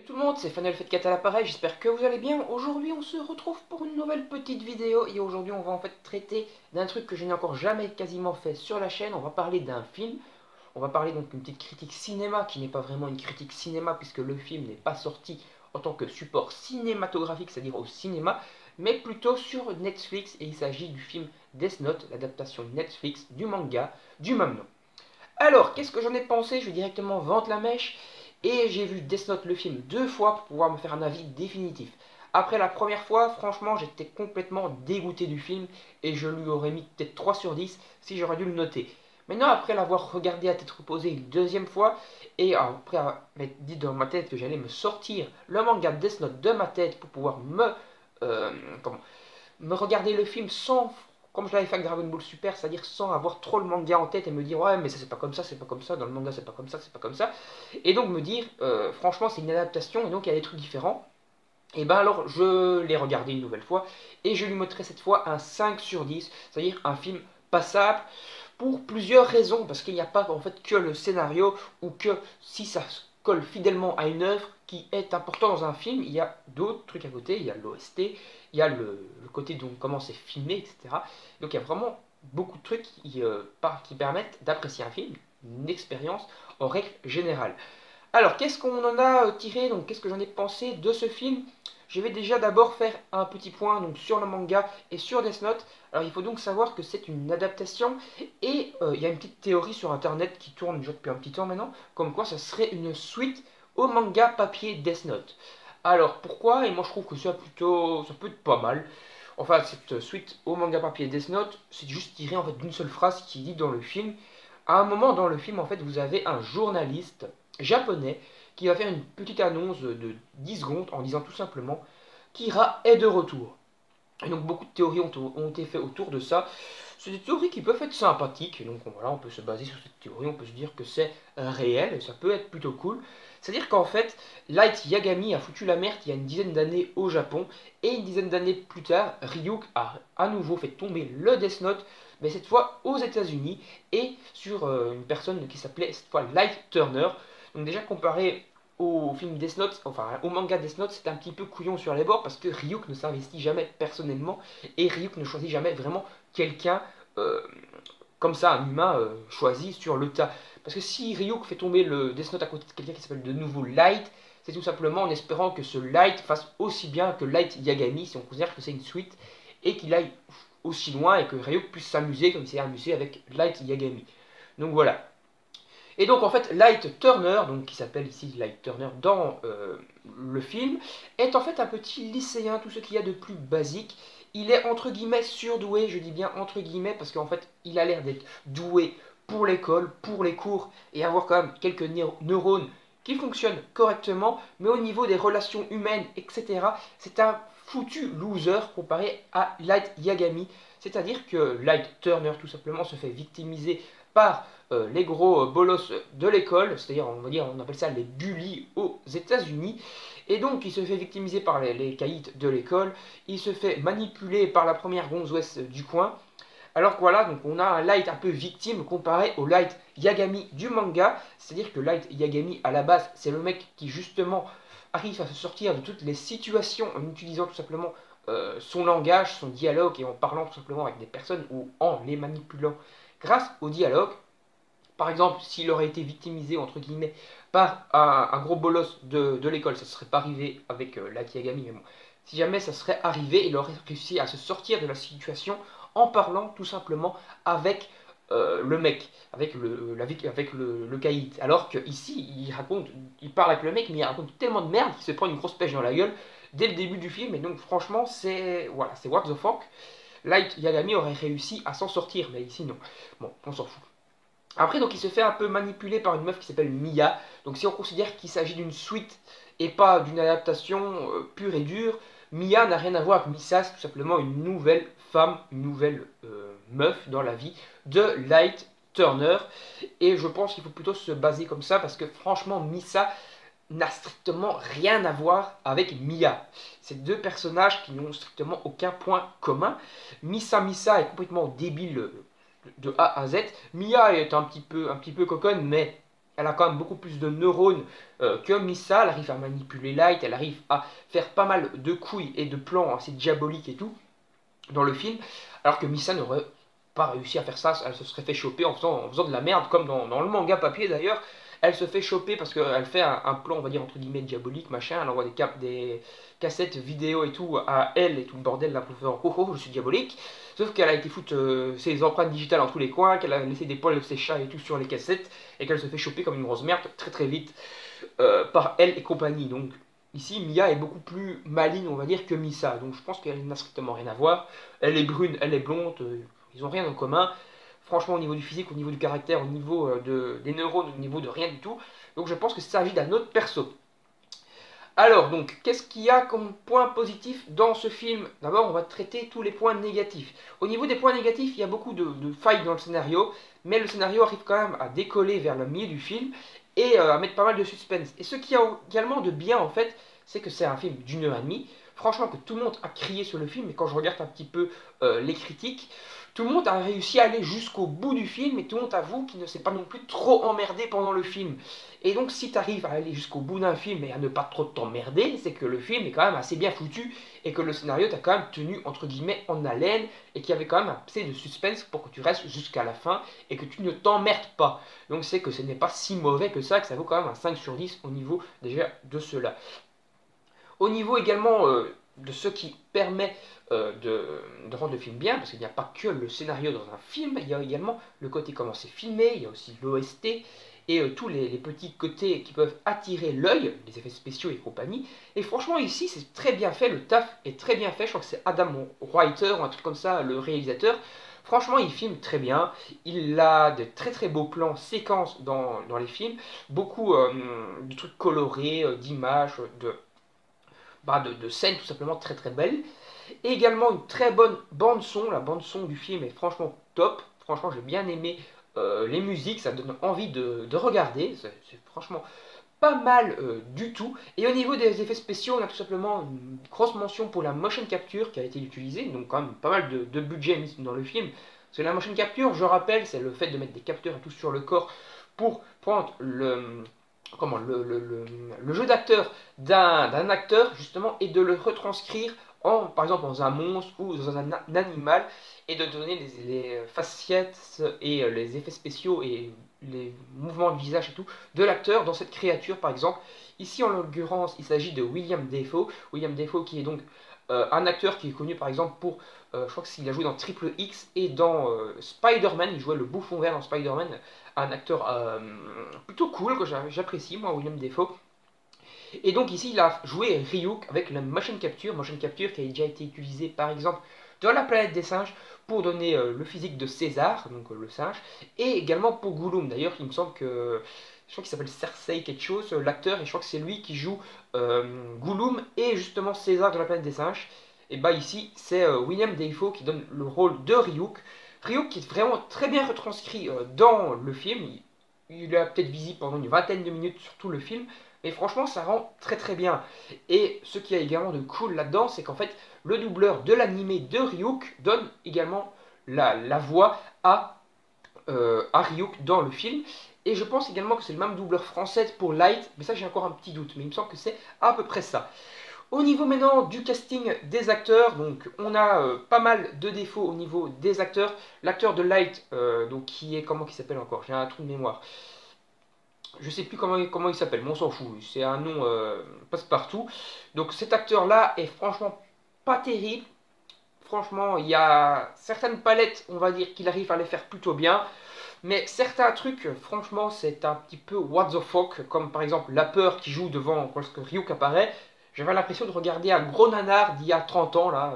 Salut tout le monde, c'est Fanel Fête 4 à l'appareil, j'espère que vous allez bien. Aujourd'hui on se retrouve pour une nouvelle petite vidéo et aujourd'hui on va en fait traiter d'un truc que je n'ai encore jamais quasiment fait sur la chaîne. On va parler d'un film, on va parler donc d'une petite critique cinéma qui n'est pas vraiment une critique cinéma puisque le film n'est pas sorti en tant que support cinématographique, c'est-à-dire au cinéma, mais plutôt sur Netflix et il s'agit du film Death Note, l'adaptation Netflix du manga du même nom. Alors, qu'est-ce que j'en ai pensé? Je vais directement vendre la mèche. Et j'ai vu Death Note le film deux fois pour pouvoir me faire un avis définitif. Après la première fois, franchement, j'étais complètement dégoûté du film et je lui aurais mis peut-être 3 sur 10 si j'aurais dû le noter. Maintenant, après l'avoir regardé à tête reposée une deuxième fois, et après m'être dit dans ma tête que j'allais me sortir le manga Death Note de ma tête pour pouvoir euh, comment, me regarder le film sans, comme je l'avais fait avec Dragon Ball Super, c'est-à-dire sans avoir trop le manga en tête et me dire ouais mais ça c'est pas comme ça, c'est pas comme ça, dans le manga c'est pas comme ça, c'est pas comme ça, et donc me dire franchement c'est une adaptation et donc il y a des trucs différents. Et ben alors je l'ai regardé une nouvelle fois et je lui mettrai cette fois un 5 sur 10, c'est-à-dire un film passable pour plusieurs raisons, parce qu'il n'y a pas en fait que le scénario ou que si ça colle fidèlement à une œuvre qui est important dans un film, il y a d'autres trucs à côté, il y a l'OST, il y a le côté dont comment c'est filmé, etc. Donc il y a vraiment beaucoup de trucs qui permettent d'apprécier un film, une expérience en règle générale. Alors, qu'est-ce qu'on en a tiré, donc qu'est-ce que j'en ai pensé de ce film? Je vais déjà d'abord faire un petit point donc, sur le manga et sur Death Note. Alors, il faut donc savoir que c'est une adaptation et il y a une petite théorie sur internet qui tourne déjà depuis un petit temps maintenant, comme quoi ça serait une suite au manga papier Death Note. Alors, pourquoi? Et moi je trouve que ça peut être pas mal. Enfin, cette suite au manga papier Death Note, c'est juste tiré en fait d'une seule phrase qui dit dans le film. À un moment dans le film, en fait, vous avez un journaliste japonais qui va faire une petite annonce de 10 secondes en disant tout simplement Kira est de retour. Et donc beaucoup de théories ont été faites autour de ça. C'est des théories qui peuvent être sympathiques, donc voilà, on peut se baser sur cette théorie, on peut se dire que c'est réel, et ça peut être plutôt cool. C'est-à-dire qu'en fait, Light Yagami a foutu la merde il y a une dizaine d'années au Japon, et une dizaine d'années plus tard, Ryuk a à nouveau fait tomber le Death Note, mais cette fois aux États-Unis, et sur une personne qui s'appelait cette fois Light Turner. Donc déjà comparé au film Death Note, enfin au manga Death Note, c'est un petit peu couillon sur les bords parce que Ryuk ne s'investit jamais personnellement et Ryuk ne choisit jamais vraiment quelqu'un euh, comme ça, un humain choisi sur le tas. Parce que si Ryuk fait tomber le Death Note à côté de quelqu'un qui s'appelle de nouveau Light, c'est tout simplement en espérant que ce Light fasse aussi bien que Light Yagami, si on considère que c'est une suite, et qu'il aille aussi loin et que Ryuk puisse s'amuser comme il s'est amusé avec Light Yagami. Donc voilà. Et donc en fait, Light Turner, donc qui s'appelle ici Light Turner dans le film, est en fait un petit lycéen, tout ce qu'il y a de plus basique. Il est entre guillemets surdoué, je dis bien entre guillemets, parce qu'en fait, il a l'air d'être doué pour l'école, pour les cours, et avoir quand même quelques neurones qui fonctionnent correctement, mais au niveau des relations humaines, etc., c'est un foutu loser comparé à Light Yagami. C'est-à-dire que Light Turner, tout simplement, se fait victimiser par les gros bolos de l'école, c'est-à-dire on appelle ça les bullies aux États-Unis, et donc il se fait victimiser par les caïds de l'école, il se fait manipuler par la première gonzesse du coin, alors que voilà, donc on a un Light un peu victime comparé au Light Yagami du manga, c'est-à-dire que Light Yagami à la base c'est le mec qui justement arrive à se sortir de toutes les situations en utilisant tout simplement son langage, son dialogue et en parlant tout simplement avec des personnes ou en les manipulant grâce au dialogue. Par exemple, s'il aurait été victimisé, entre guillemets, par un gros bolos de l'école, ça ne serait pas arrivé avec Light Yagami, mais bon. Si jamais ça serait arrivé, il aurait réussi à se sortir de la situation en parlant tout simplement avec le mec, avec le caïd. Alors qu'ici, il parle avec le mec, mais il raconte tellement de merde qu'il se prend une grosse pêche dans la gueule dès le début du film. Et donc, franchement, c'est voilà, c'est what the fuck. Light Yagami aurait réussi à s'en sortir, mais ici, non. Bon, on s'en fout. Après, donc, il se fait un peu manipuler par une meuf qui s'appelle Mia. Donc, si on considère qu'il s'agit d'une suite et pas d'une adaptation pure et dure, Mia n'a rien à voir avec Misa, c'est tout simplement une nouvelle femme, une nouvelle meuf dans la vie de Light Turner. Et je pense qu'il faut plutôt se baser comme ça parce que franchement, Misa n'a strictement rien à voir avec Mia. C'est deux personnages qui n'ont strictement aucun point commun. Misa est complètement débile de A à Z. Mia est un petit peu coconne, mais elle a quand même beaucoup plus de neurones que Misa. Elle arrive à manipuler Light, elle arrive à faire pas mal de couilles et de plans assez diaboliques et tout dans le film, alors que Misa n'aurait pas réussi à faire ça, elle se serait fait choper en faisant de la merde, comme dans le manga papier d'ailleurs. Elle se fait choper parce qu'elle fait un plan, on va dire, entre guillemets, diabolique, machin. Elle envoie des cassettes vidéo et tout à elle et tout le bordel là pour faire oh oh, je suis diabolique. Sauf qu'elle a été foutre ses empreintes digitales dans tous les coins, qu'elle a laissé des poils de ses chats et tout sur les cassettes, et qu'elle se fait choper comme une grosse merde très très vite par elle et compagnie. Donc ici, Mia est beaucoup plus maligne, on va dire, que Misa. Donc je pense qu'elle n'a strictement rien à voir. Elle est brune, elle est blonde, ils ont rien en commun. Franchement, au niveau du physique, au niveau du caractère, au niveau des neurones, au niveau de rien du tout. Donc je pense qu'il s'agit d'un autre perso. Alors, donc, qu'est-ce qu'il y a comme point positif dans ce film? D'abord, on va traiter tous les points négatifs. Au niveau des points négatifs, il y a beaucoup de failles dans le scénario, mais le scénario arrive quand même à décoller vers le milieu du film et à mettre pas mal de suspense. Et ce qu'il y a également de bien, en fait, c'est que c'est un film d'1 h 30. Franchement, que tout le monde a crié sur le film, et quand je regarde un petit peu les critiques, tout le monde a réussi à aller jusqu'au bout du film, et tout le monde avoue qu'il ne s'est pas non plus trop emmerdé pendant le film. Et donc, si tu arrives à aller jusqu'au bout d'un film et à ne pas trop t'emmerder, c'est que le film est quand même assez bien foutu et que le scénario t'a quand même tenu entre guillemets en haleine et qu'il y avait quand même assez de suspense pour que tu restes jusqu'à la fin et que tu ne t'emmerdes pas. Donc, c'est que ce n'est pas si mauvais que ça vaut quand même un 5 sur 10 au niveau déjà de cela. Au niveau également de ce qui permet de rendre le film bien, parce qu'il n'y a pas que le scénario dans un film, il y a également le côté comment c'est filmé, il y a aussi l'OST, et tous les petits côtés qui peuvent attirer l'œil, les effets spéciaux et compagnie. Et franchement, ici, c'est très bien fait, le taf est très bien fait. Je crois que c'est Adam Writer ou un truc comme ça, le réalisateur. Franchement, il filme très bien. Il a de très très beaux plans, séquences dans les films. Beaucoup de trucs colorés, d'images, de scènes tout simplement très très belles. Et également une très bonne bande son. La bande son du film est franchement top. Franchement, j'ai bien aimé les musiques, ça donne envie de regarder. C'est franchement pas mal du tout. Et au niveau des effets spéciaux, on a tout simplement une grosse mention pour la motion capture qui a été utilisée. Donc quand même pas mal de budget mis dans le film. Parce que la motion capture, je rappelle, c'est le fait de mettre des capteurs et tout sur le corps pour prendre le jeu d'acteur d'un acteur justement et de le retranscrire par exemple dans un monstre ou dans un animal et de donner les facettes et les effets spéciaux et les mouvements de visage et tout de l'acteur dans cette créature par exemple. Ici en l'occurrence il s'agit de William Dafoe. William Dafoe qui est donc un acteur qui est connu par exemple pour, je crois qu'il a joué dans Triple X et dans Spider-Man, il jouait le bouffon vert dans Spider-Man, un acteur plutôt cool que j'apprécie moi, William Dafoe. Et donc ici il a joué Ryuk avec la motion capture qui a déjà été utilisée par exemple dans La Planète des Singes pour donner le physique de César, donc le singe, et également pour Gollum. D'ailleurs il me semble que, je crois qu'il s'appelle Cersei quelque chose, l'acteur, et je crois que c'est lui qui joue Gollum et justement César de La Planète des Singes. Et bah ici c'est William Dafoe qui donne le rôle de Ryuk. Ryuk qui est vraiment très bien retranscrit dans le film. Il est peut-être visible pendant une vingtaine de minutes sur tout le film, mais franchement ça rend très très bien. Et ce qui est également de cool là-dedans, c'est qu'en fait le doubleur de l'animé de Ryuk donne également la voix à Ryuk dans le film. Et je pense également que c'est le même doubleur français pour Light, mais ça j'ai encore un petit doute, mais il me semble que c'est à peu près ça. Au niveau maintenant du casting des acteurs, donc on a pas mal de défauts au niveau des acteurs. L'acteur de Light, donc qui est, comment il s'appelle encore? J'ai un trou de mémoire. Je sais plus comment il s'appelle, mais on s'en fout. C'est un nom passe-partout. Donc cet acteur-là est franchement pas terrible. Franchement, il y a certaines palettes, on va dire, qu'il arrive à les faire plutôt bien. Mais certains trucs, franchement, c'est un petit peu what the fuck. Comme par exemple la peur qui joue devant lorsque Ryuk apparaît. J'avais l'impression de regarder un gros nanar d'il y a 30 ans, là.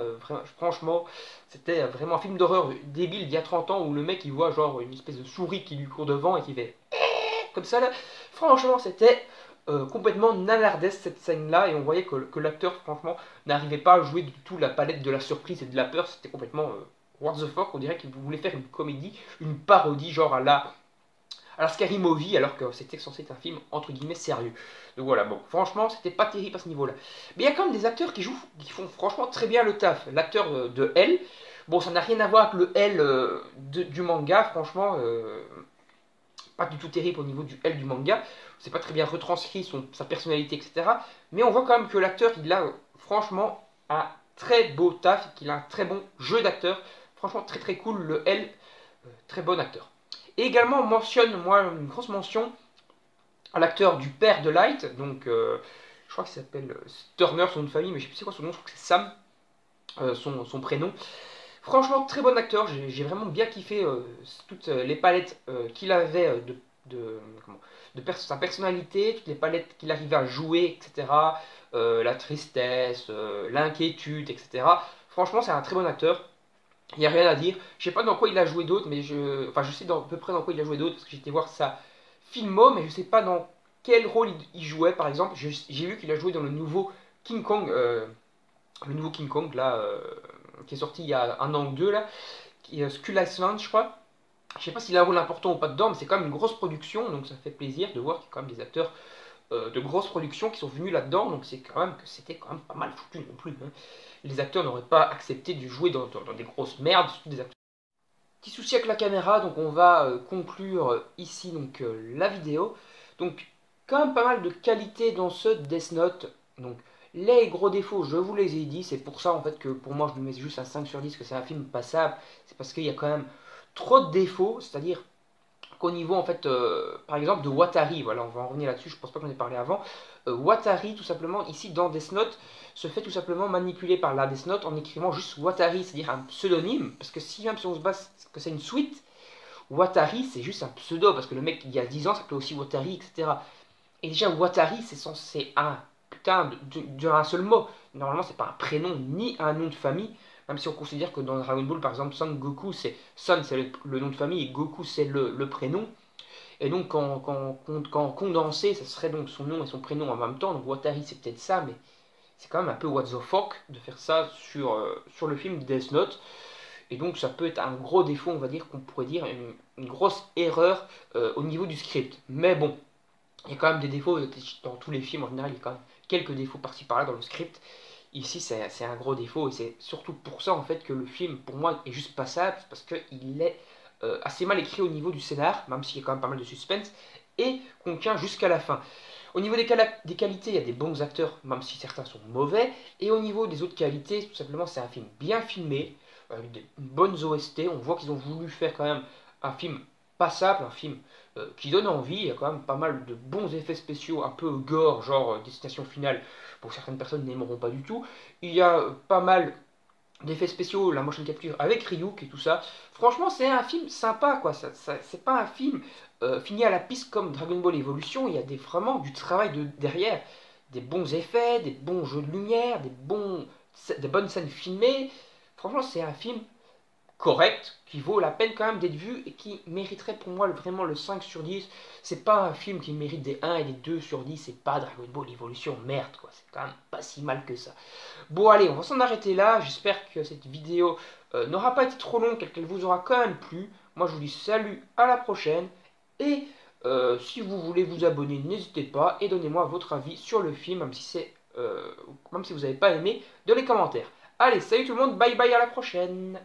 Franchement, c'était vraiment un film d'horreur débile d'il y a 30 ans où le mec il voit genre une espèce de souris qui lui court devant et qui fait comme ça là. Franchement, c'était complètement nanardesque cette scène-là et on voyait que l'acteur, franchement, n'arrivait pas à jouer du tout la palette de la surprise et de la peur. C'était complètement what the fuck. On dirait qu'il voulait faire une comédie, une parodie, genre à la Scary Movie, alors que c'était censé être un film entre guillemets sérieux. Donc voilà, bon, franchement, c'était pas terrible à ce niveau-là. Mais il y a quand même des acteurs qui font franchement très bien le taf. L'acteur de L, bon, ça n'a rien à voir avec le L du manga, franchement. pas du tout terrible au niveau du L du manga. C'est pas très bien retranscrit sa personnalité, etc. Mais on voit quand même que l'acteur, il a franchement un très beau taf, qu'il a un très bon jeu d'acteur. Franchement, très très cool, le L, très bon acteur. Et également, on mentionne, moi, une grosse mention à l'acteur du père de Light, donc je crois qu'il s'appelle Turner, son nom de famille, mais je sais plus c'est quoi son nom, je crois que c'est Sam, son prénom. Franchement, très bon acteur, j'ai vraiment bien kiffé toutes les palettes qu'il avait de sa personnalité, toutes les palettes qu'il arrivait à jouer, etc. La tristesse, l'inquiétude, etc. Franchement, c'est un très bon acteur. Il n'y a rien à dire. Je sais pas dans quoi il a joué d'autre, mais enfin, je sais à peu près dans quoi il a joué d'autre, parce que j'ai été voir sa filmo, mais je sais pas dans quel rôle il jouait, par exemple. J'ai vu qu'il a joué dans le nouveau King Kong, là, qui est sorti il y a un an ou deux, là, qui est Skull Island, je crois. Je sais pas s'il a un rôle important ou pas dedans, mais c'est quand même une grosse production, donc ça fait plaisir de voir qu'il y a quand même des acteurs de grosses productions qui sont venus là-dedans, donc c'est quand même que c'était quand même pas mal foutu non plus. Hein. Les acteurs n'auraient pas accepté de jouer dans des grosses merdes, surtout des acteurs. Petit souci avec la caméra, donc on va conclure ici donc la vidéo. Donc quand même pas mal de qualité dans ce Death Note. Donc les gros défauts, je vous les ai dit, c'est pour ça en fait que pour moi je me mets juste un 5 sur 10, que c'est un film passable. C'est parce qu'il y a quand même trop de défauts, c'est-à-dire qu'au niveau en fait, par exemple de Watari, voilà, on va en revenir là-dessus, je pense pas qu'on ait parlé avant. Watari, tout simplement, ici dans Death Note, se fait tout simplement manipuler par la Death Note en écrivant juste Watari, c'est-à-dire un pseudonyme, parce que si même si on se base que c'est une suite, Watari c'est juste un pseudo, parce que le mec il y a 10 ans s'appelait aussi Watari, etc. Et déjà Watari c'est censé un putain d'un seul mot, normalement c'est pas un prénom ni un nom de famille, même si on considère que dans Dragon Ball, par exemple, Son Goku, Son c'est le nom de famille et Goku c'est le prénom. Et donc, quand condensé, ça serait donc son nom et son prénom en même temps. Donc, Watari, c'est peut-être ça, mais c'est quand même un peu what the fuck de faire ça sur le film Death Note. Et donc, ça peut être un gros défaut, on va dire, qu'on pourrait dire, une grosse erreur au niveau du script. Mais bon, il y a quand même des défauts dans tous les films en général, il y a quand même quelques défauts par-ci par-là dans le script. Ici, c'est un gros défaut et c'est surtout pour ça en fait que le film, pour moi, est juste passable parce qu'il est assez mal écrit au niveau du scénar, même s'il y a quand même pas mal de suspense, et qu'on tient jusqu'à la fin. Au niveau des qualités, il y a des bons acteurs, même si certains sont mauvais, et au niveau des autres qualités, tout simplement, c'est un film bien filmé, avec des bonnes OST. On voit qu'ils ont voulu faire quand même un film passable, un film qui donne envie. Il y a quand même pas mal de bons effets spéciaux, un peu gore, genre Destination Finale, pour certaines personnes n'aimeront pas du tout. Il y a pas mal d'effets spéciaux, la motion capture avec Ryuk et tout ça. Franchement, c'est un film sympa, quoi. C'est pas un film fini à la piste comme Dragon Ball Evolution. Il y a vraiment du travail derrière. Des bons effets, des bons jeux de lumière, des bonnes scènes filmées. Franchement, c'est un film correct, qui vaut la peine quand même d'être vu et qui mériterait pour moi vraiment le 5 sur 10. C'est pas un film qui mérite des 1 et des 2 sur 10, c'est pas Dragon Ball Evolution, merde quoi, c'est quand même pas si mal que ça. Bon allez, on va s'en arrêter là, j'espère que cette vidéo n'aura pas été trop longue, qu'elle vous aura quand même plu. Moi je vous dis salut, à la prochaine, et si vous voulez vous abonner, n'hésitez pas, et donnez-moi votre avis sur le film, même si vous n'avez pas aimé, dans les commentaires. Allez, salut tout le monde, bye bye, à la prochaine.